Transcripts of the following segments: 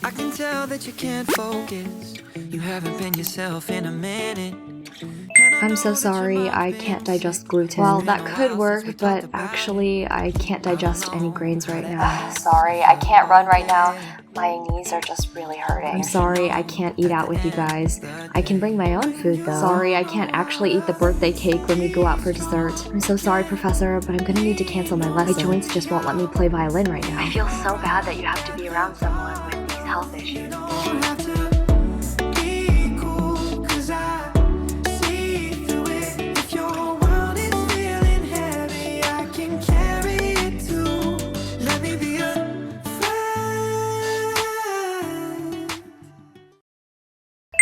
I can tell that you can't focus. You haven't been yourself in a minute. I'm so sorry, I can't digest gluten. Well, that could work, but actually, I can't digest any grains right now. Sorry, I can't run right now. My knees are just really hurting. I'm sorry, I can't eat out with you guys. I can bring my own food though. Sorry, I can't actually eat the birthday cake when we go out for dessert. I'm so sorry, Professor, but I'm gonna need to cancel my lesson. My joints just won't let me play violin right now. I feel so bad that you have to be around someone with these health issues.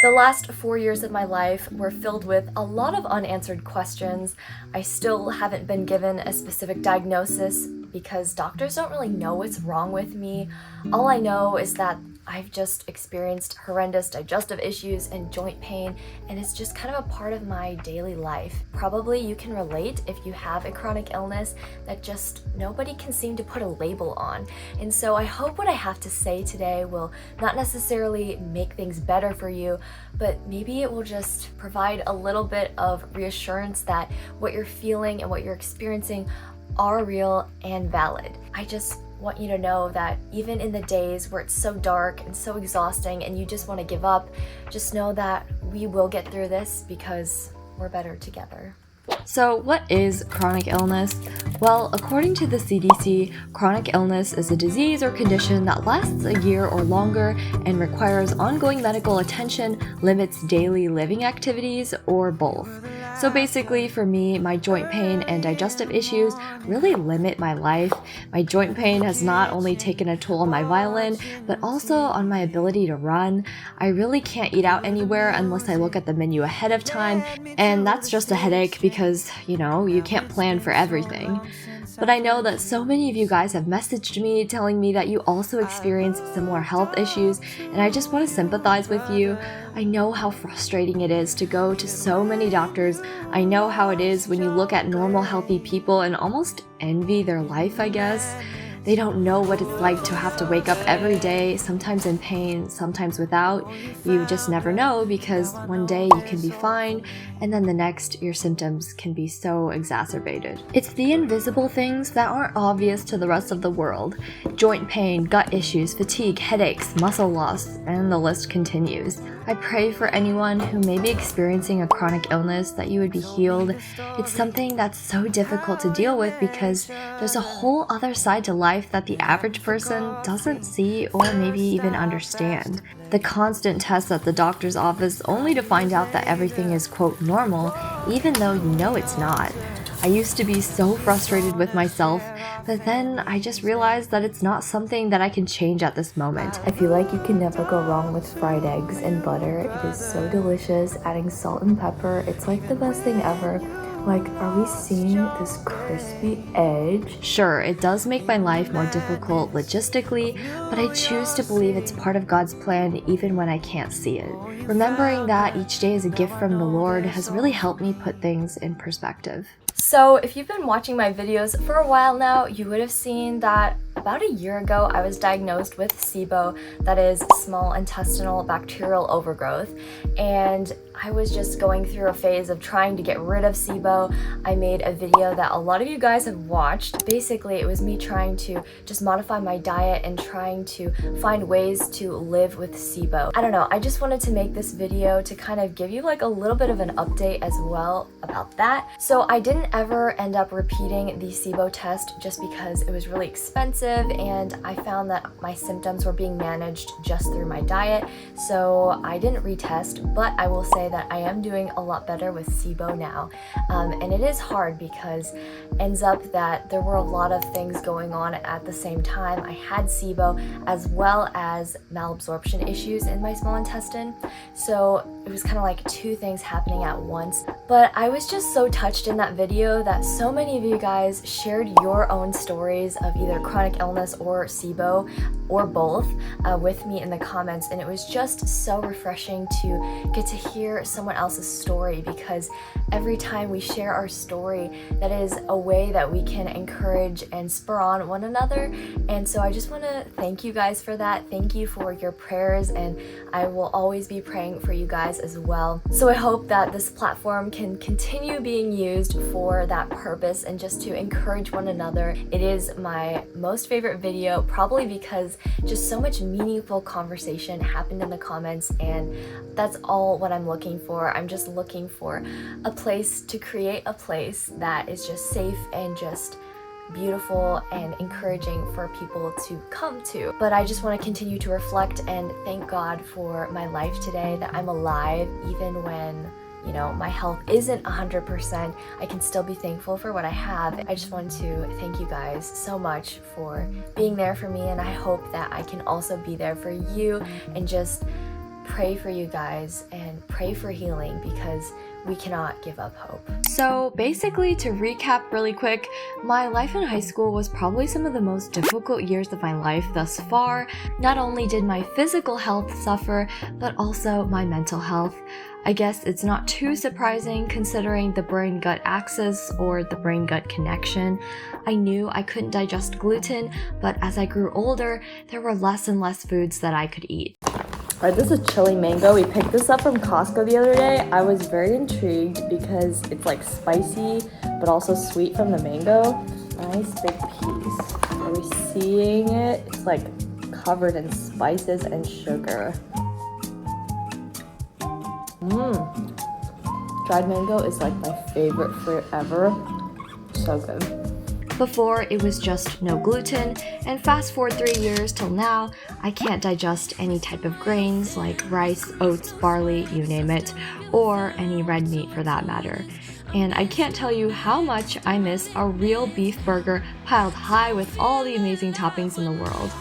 The last 4 years of my life were filled with a lot of unanswered questions. I still haven't been given a specific diagnosis because doctors don't really know what's wrong with me. All I know is that I've just experienced horrendous digestive issues and joint pain, and it's just kind of a part of my daily life. Probably you can relate if you have a chronic illness that just nobody can seem to put a label on. And so I hope what I have to say today will not necessarily make things better for you, but maybe it will just provide a little bit of reassurance that what you're feeling and what you're experiencing are real and valid. I just want you to know that even in the days where it's so dark and so exhausting and you just want to give up, just know that we will get through this because we're better together. So what is chronic illness? Well, according to the CDC, chronic illness is a disease or condition that lasts a year or longer and requires ongoing medical attention, limits daily living activities, or both. So basically, for me, my joint pain and digestive issues really limit my life. My joint pain has not only taken a toll on my violin, but also on my ability to run. I really can't eat out anywhere unless I look at the menu ahead of time, and that's just a headache because, you know, you can't plan for everything. But I know that so many of you guys have messaged me telling me that you also experience similar health issues, and I just want to sympathize with you. I know how frustrating it is to go to so many doctors. I know how it is when you look at normal, healthy people and almost envy their life, I guess. They don't know what it's like to have to wake up every day, sometimes in pain, sometimes without. You just never know because one day you can be fine, and then the next your symptoms can be so exacerbated. It's the invisible things that aren't obvious to the rest of the world. Joint pain, gut issues, fatigue, headaches, muscle loss, and the list continues. I pray for anyone who may be experiencing a chronic illness that you would be healed. It's something that's so difficult to deal with because there's a whole other side to life that the average person doesn't see or maybe even understand. The constant tests at the doctor's office only to find out that everything is quote normal, even though you know it's not. I used to be so frustrated with myself, but then I just realized that it's not something that I can change at this moment. I feel like you can never go wrong with fried eggs and butter. It is so delicious. Adding salt and pepper, it's like the best thing ever. Like, are we seeing this crispy edge? Sure, it does make my life more difficult logistically, but I choose to believe it's part of God's plan even when I can't see it. Remembering that each day is a gift from the Lord has really helped me put things in perspective. So if you've been watching my videos for a while now, you would have seen that about a year ago I was diagnosed with SIBO, that is small intestinal bacterial overgrowth, and I was just going through a phase of trying to get rid of SIBO. I made a video that a lot of you guys have watched. Basically, it was me trying to just modify my diet and trying to find ways to live with SIBO. I don't know, I just wanted to make this video to kind of give you like a little bit of an update as well about that. So I didn't ever end up repeating the SIBO test just because it was really expensive and I found that my symptoms were being managed just through my diet. So I didn't retest, but I will say that I am doing a lot better with SIBO now. And it is hard because ends up that there were a lot of things going on at the same time. I had SIBO as well as malabsorption issues in my small intestine. So it was kind of like two things happening at once. But I was just so touched in that video that so many of you guys shared your own stories of either chronic chronic illness or SIBO or both with me in the comments, and it was just so refreshing to get to hear someone else's story, because every time we share our story, that is a way that we can encourage and spur on one another. And so I just want to thank you guys for that. Thank you for your prayers, and I will always be praying for you guys as well. So I hope that this platform can continue being used for that purpose and just to encourage one another. It is my most favorite video, probably because just so much meaningful conversation happened in the comments, and that's all what I'm looking for. I'm just looking for a place to create a place that is just safe and just beautiful and encouraging for people to come to. But I just want to continue to reflect and thank God for my life today, that I'm alive even when, you know, my health isn't 100%. I can still be thankful for what I have. I just want to thank you guys so much for being there for me, and I hope that I can also be there for you and just pray for you guys and pray for healing, because we cannot give up hope. So basically, to recap really quick, my life in high school was probably some of the most difficult years of my life thus far. Not only did my physical health suffer, but also my mental health. I guess it's not too surprising considering the brain-gut axis or the brain-gut connection. I knew I couldn't digest gluten, but as I grew older, there were less and less foods that I could eat. Alright, this is chili mango. We picked this up from Costco the other day. I was very intrigued because it's like spicy but also sweet from the mango. Nice big piece. Are we seeing it? It's like covered in spices and sugar. Dried mango is like my favorite fruit ever. So good. Before, it was just no gluten, and fast forward 3 years till now, I can't digest any type of grains like rice, oats, barley, you name it, or any red meat for that matter. And I can't tell you how much I miss a real beef burger piled high with all the amazing toppings in the world.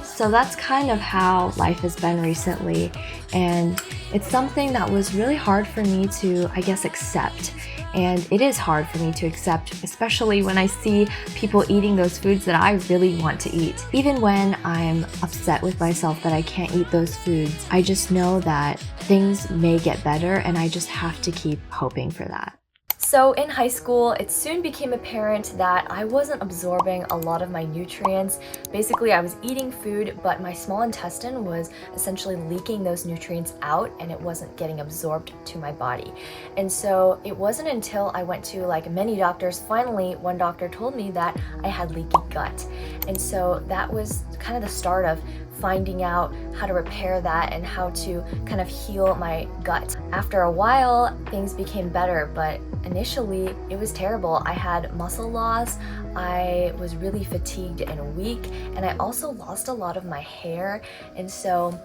So that's kind of how life has been recently, and it's something that was really hard for me to, I guess, accept. And it is hard for me to accept, especially when I see people eating those foods that I really want to eat. Even when I'm upset with myself that I can't eat those foods, I just know that things may get better, and I just have to keep hoping for that. So in high school, it soon became apparent that I wasn't absorbing a lot of my nutrients. Basically, I was eating food, but my small intestine was essentially leaking those nutrients out, and it wasn't getting absorbed to my body. And so it wasn't until I went to like many doctors, finally one doctor told me that I had leaky gut. And so that was kind of the start of finding out how to repair that and how to kind of heal my gut. After a while, things became better, but initially it was terrible. I had muscle loss, I was really fatigued and weak, and I also lost a lot of my hair, and so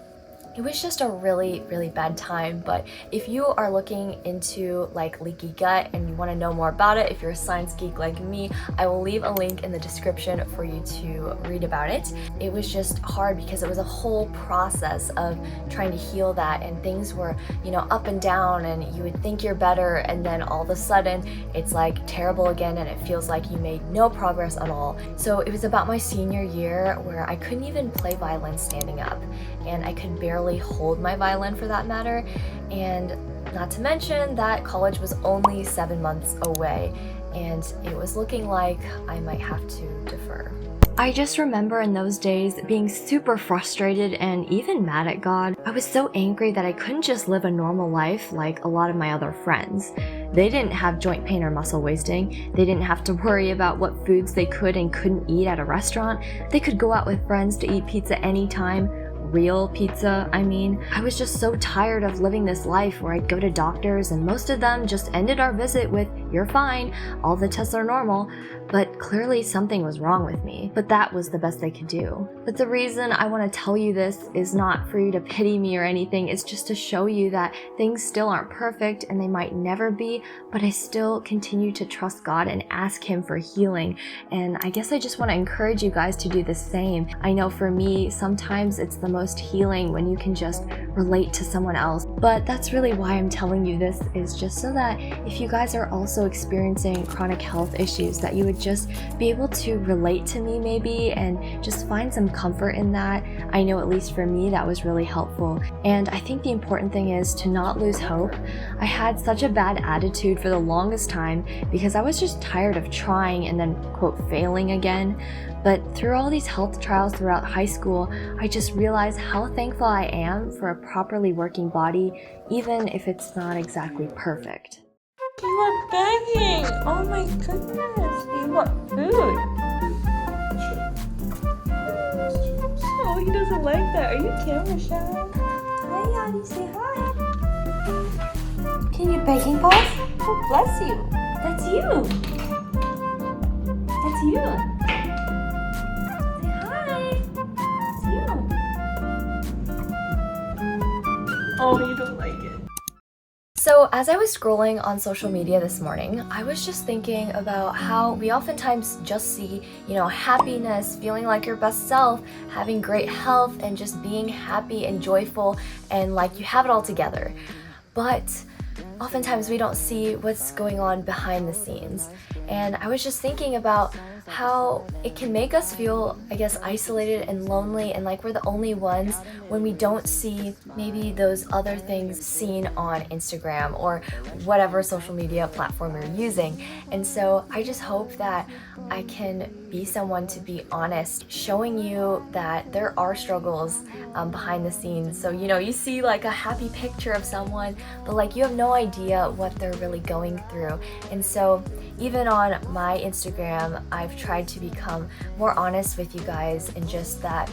it was just a really, really bad time. But if you are looking into like leaky gut and you want to know more about it, if you're a science geek like me, I will leave a link in the description for you to read about it. It was just hard because it was a whole process of trying to heal that, and things were, you know, up and down, and you would think you're better, and then all of a sudden it's like terrible again, and it feels like you made no progress at all. So it was about my senior year where I couldn't even play violin standing up, and I could barely hold my violin for that matter, and not to mention that college was only 7 months away, and it was looking like I might have to defer. I just remember in those days being super frustrated and even mad at God. I was so angry that I couldn't just live a normal life like a lot of my other friends. They didn't have joint pain or muscle wasting. They didn't have to worry about what foods they could and couldn't eat at a restaurant. They could go out with friends to eat pizza anytime. Real pizza, I mean. I was just so tired of living this life where I'd go to doctors and most of them just ended our visit with, "You're fine, all the tests are normal," but clearly something was wrong with me. But that was the best they could do. But the reason I want to tell you this is not for you to pity me or anything, it's just to show you that things still aren't perfect and they might never be, but I still continue to trust God and ask Him for healing. And I guess I just want to encourage you guys to do the same. I know for me, sometimes it's the most healing when you can just relate to someone else. But that's really why I'm telling you this, is just so that if you guys are also experiencing chronic health issues, that you would just be able to relate to me maybe and just find some comfort in that. I know at least for me that was really helpful. And I think the important thing is to not lose hope. I had such a bad attitude for the longest time because I was just tired of trying and then quote failing again. But through all these health trials throughout high school, I just realized how thankful I am for a properly working body, even if it's not exactly perfect. You are begging! Oh my goodness! You want food! Oh, he doesn't like that. Are you camera shy? Hi, Yadi. Say hi. Can you begging pause? Oh, bless you. That's you. That's you. Oh, you don't like it. So as I was scrolling on social media this morning, I was just thinking about how we oftentimes just see, happiness, feeling like your best self, having great health, and just being happy and joyful and like you have it all together. But oftentimes we don't see what's going on behind the scenes. And I was just thinking about how it can make us feel, isolated and lonely and like we're the only ones when we don't see maybe those other things seen on Instagram or whatever social media platform you're using. And so I just hope that I can be someone to be honest, showing you that there are struggles behind the scenes. So, you see like a happy picture of someone, but like you have no idea what they're really going through. And so even on my Instagram, I've tried to become more honest with you guys and just that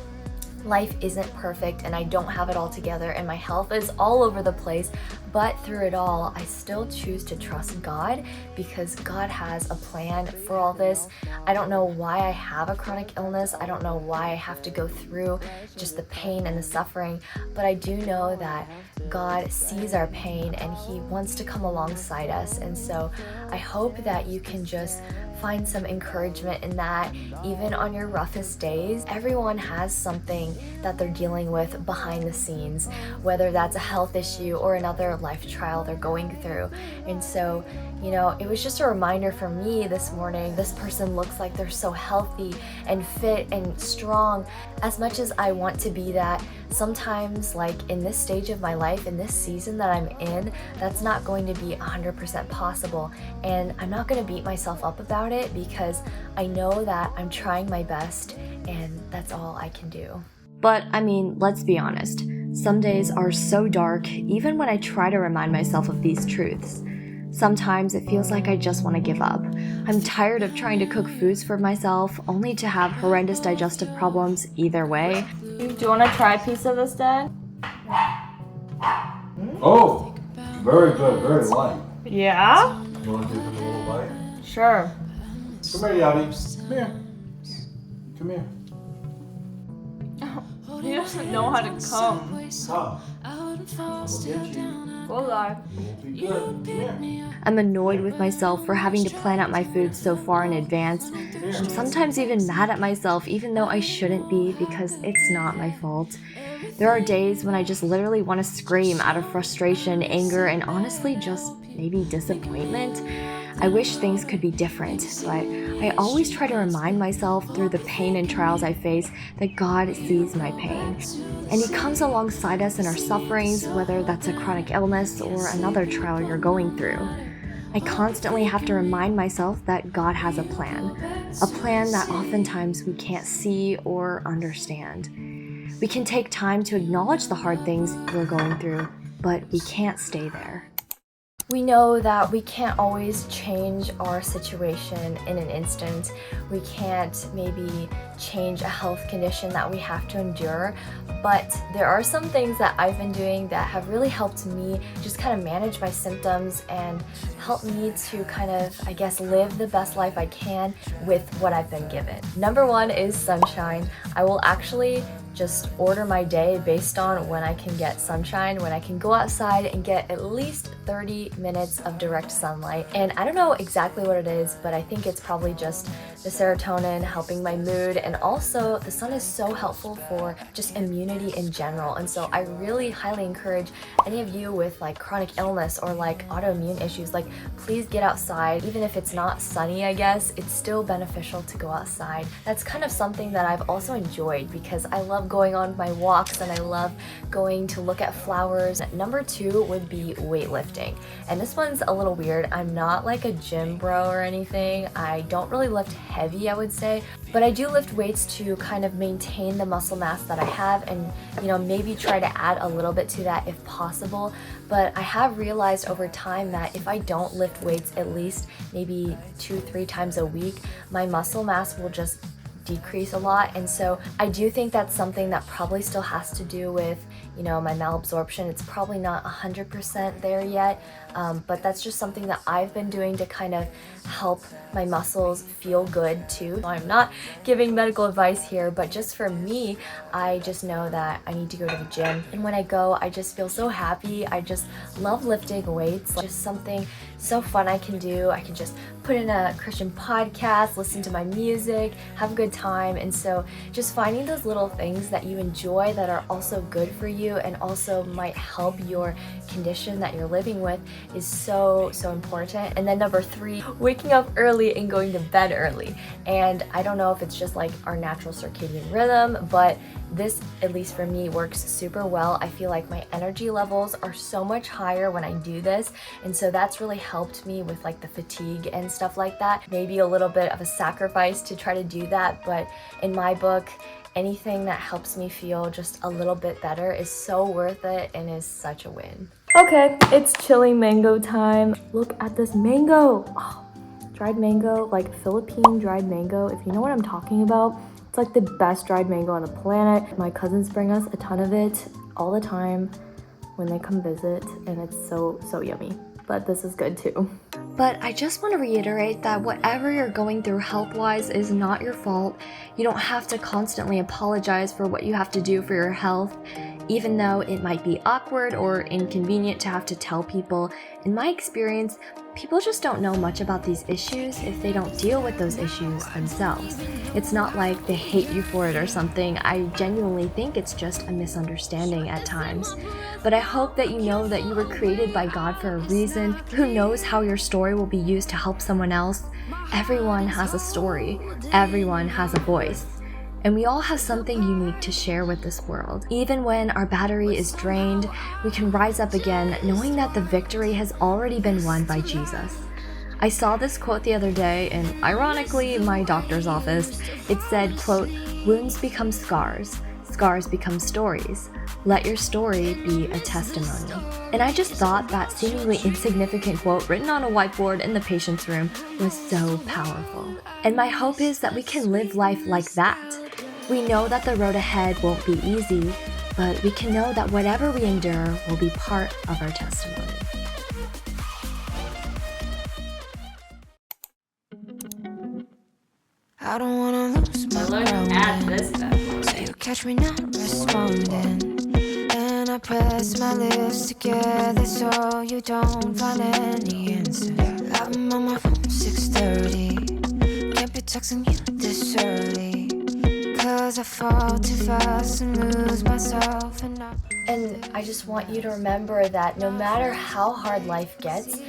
life isn't perfect and I don't have it all together and my health is all over the place, but through it all, I still choose to trust God because God has a plan for all this. I don't know why I have a chronic illness. I don't know why I have to go through just the pain and the suffering, but I do know that God sees our pain and He wants to come alongside us. And so I hope that you can just find some encouragement in that, even on your roughest days. Everyone has something that they're dealing with behind the scenes, whether that's a health issue or another life trial they're going through. And so, it was just a reminder for me this morning. This person looks like they're so healthy and fit and strong. As much as I want to be that, sometimes like in this stage of my life, in this season that I'm in, that's not going to be 100% possible. And I'm not going to beat myself up about it because I know that I'm trying my best and that's all I can do. But let's be honest. Some days are so dark, even when I try to remind myself of these truths. Sometimes it feels like I just want to give up. I'm tired of trying to cook foods for myself, only to have horrendous digestive problems either way. Do you want to try a piece of this, Dad? Oh, very good, very light. Yeah? You want to give it a little bite? Sure. Come here, Yadi. Come here. Come here. He doesn't know how to come. Come. We'll get you. Hold on. We'll be good. Come here. I'm annoyed with myself for having to plan out my food so far in advance. I'm sometimes even mad at myself, even though I shouldn't be because it's not my fault. There are days when I just literally want to scream out of frustration, anger, and honestly just maybe disappointment. I wish things could be different, but I always try to remind myself through the pain and trials I face that God sees my pain. And He comes alongside us in our sufferings, whether that's a chronic illness or another trial you're going through. I constantly have to remind myself that God has a plan that oftentimes we can't see or understand. We can take time to acknowledge the hard things we're going through, but we can't stay there. We know that we can't always change our situation in an instant. We can't maybe change a health condition that we have to endure, but there are some things that I've been doing that have really helped me just kind of manage my symptoms and help me to kind of, live the best life I can with what I've been given. Number one is sunshine. I will actually just order my day based on when I can get sunshine, when I can go outside and get at least 30 minutes of direct sunlight. And I don't know exactly what it is, but I think it's probably just the serotonin, helping my mood, and also the sun is so helpful for just immunity in general. And so I really highly encourage any of you with like chronic illness or like autoimmune issues, like please get outside. Even if it's not sunny, I guess, it's still beneficial to go outside. That's kind of something that I've also enjoyed because I love going on my walks and I love going to look at flowers. Number 2 would be weightlifting. And this one's a little weird. I'm not like a gym bro or anything. I don't really lift heavy, I would say, but I do lift weights to kind of maintain the muscle mass that I have and, you know, maybe try to add a little bit to that if possible. But I have realized over time that if I don't lift weights at least maybe 2-3 times a week, my muscle mass will just decrease a lot. And so I do think that's something that probably still has to do with, you know, my malabsorption. It's probably not 100% there yet, but that's just something that I've been doing to kind of help my muscles feel good too. I'm not giving medical advice here, but just for me, I just know that I need to go to the gym. And when I go, I just feel so happy. I just love lifting weights. Just something so fun I can do. I can just put in a Christian podcast, listen to my music, have a good time. And so just finding those little things that you enjoy that are also good for you and also might help your condition that you're living with is so important. And then number 3, waking up early and going to bed early. And I don't know if it's just like our natural circadian rhythm, but this, at least for me, works super well. I feel like my energy levels are so much higher when I do this, and so that's really helped me with like the fatigue and stuff like that. Maybe a little bit of a sacrifice to try to do that, but in my book, anything that helps me feel just a little bit better is so worth it and is such a win. Okay, it's chili mango time. Look at this mango. Oh, dried mango, like Philippine dried mango. If you know what I'm talking about, it's like the best dried mango on the planet. My cousins bring us a ton of it all the time when they come visit, and it's so yummy. But this is good too. But I just want to reiterate that whatever you're going through health-wise is not your fault. You don't have to constantly apologize for what you have to do for your health, even though it might be awkward or inconvenient to have to tell people. In my experience, people just don't know much about these issues if they don't deal with those issues themselves. It's not like they hate you for it or something. I genuinely think it's just a misunderstanding at times. But I hope that you know that you were created by God for a reason. Who knows how your story will be used to help someone else? Everyone has a story. Everyone has a voice. And we all have something unique to share with this world. Even when our battery is drained, we can rise up again knowing that the victory has already been won by Jesus. I saw this quote the other day in, ironically, my doctor's office. It said, quote, "Wounds become scars, scars become stories. Let your story be a testimony." And I just thought that seemingly insignificant quote written on a whiteboard in the patient's room was so powerful. And my hope is that we can live life like that. We know that the road ahead won't be easy, but we can know that whatever we endure will be part of our testimony. I don't wanna lose my ground. So you catch me not responding. And I press my lips together so you don't find any answer. I'm on my phone 6:30. Can't be texting you this early. Cause I fall too fast and lose myself and And I just want you to remember that no matter how hard life gets,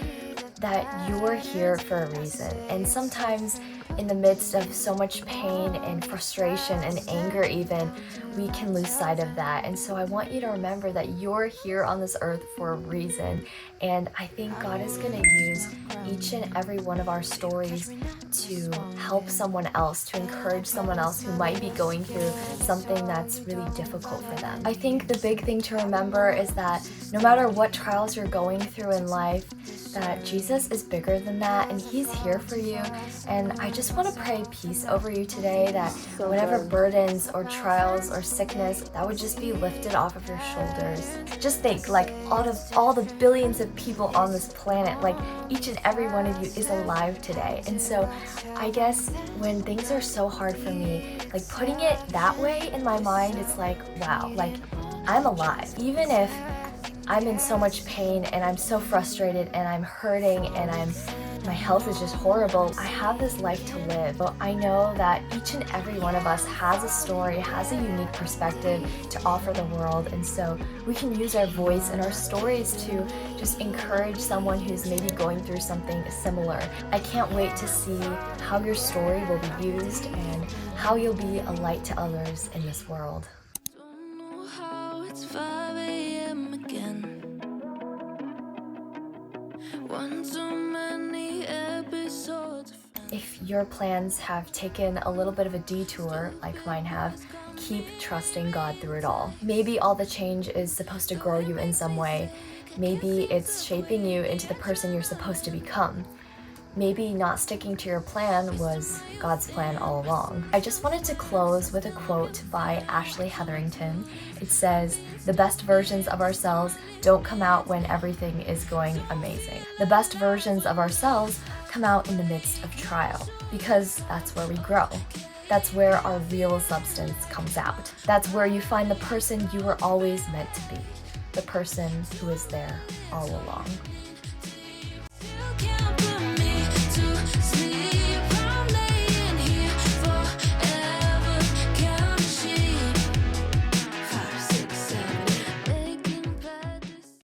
that you're here for a reason. And sometimes in the midst of so much pain and frustration and anger even, we can lose sight of that. And so I want you to remember that you're here on this earth for a reason. And I think God is going to use each and every one of our stories to help someone else, to encourage someone else who might be going through something that's really difficult for them. I think the big thing to remember is that no matter what trials you're going through in life, that Jesus is bigger than that and he's here for you. And I just want to pray peace over you today, that whatever burdens or trials or sickness, that would just be lifted off of your shoulders. Just think, like out of all the billions of people on this planet, like each and every one of you is alive today. And so I guess when things are so hard for me, like putting it that way in my mind, it's like, wow, like I'm alive. Even if I'm in so much pain and I'm so frustrated and I'm hurting and I'm my health is just horrible. I have this life to live. But I know that each and every one of us has a story, has a unique perspective to offer the world, and so we can use our voice and our stories to just encourage someone who's maybe going through something similar. I can't wait to see how your story will be used and how you'll be a light to others in this world. Don't know how it's 5 a.m. again. One too many episodes. If your plans have taken a little bit of a detour, like mine have, keep trusting God through it all. Maybe all the change is supposed to grow you in some way. Maybe it's shaping you into the person you're supposed to become. Maybe not sticking to your plan was God's plan all along. I just wanted to close with a quote by Ashley Hetherington. It says, "The best versions of ourselves don't come out when everything is going amazing. The best versions of ourselves come out in the midst of trial, because that's where we grow. That's where our real substance comes out. That's where you find the person you were always meant to be, the person who is there all along."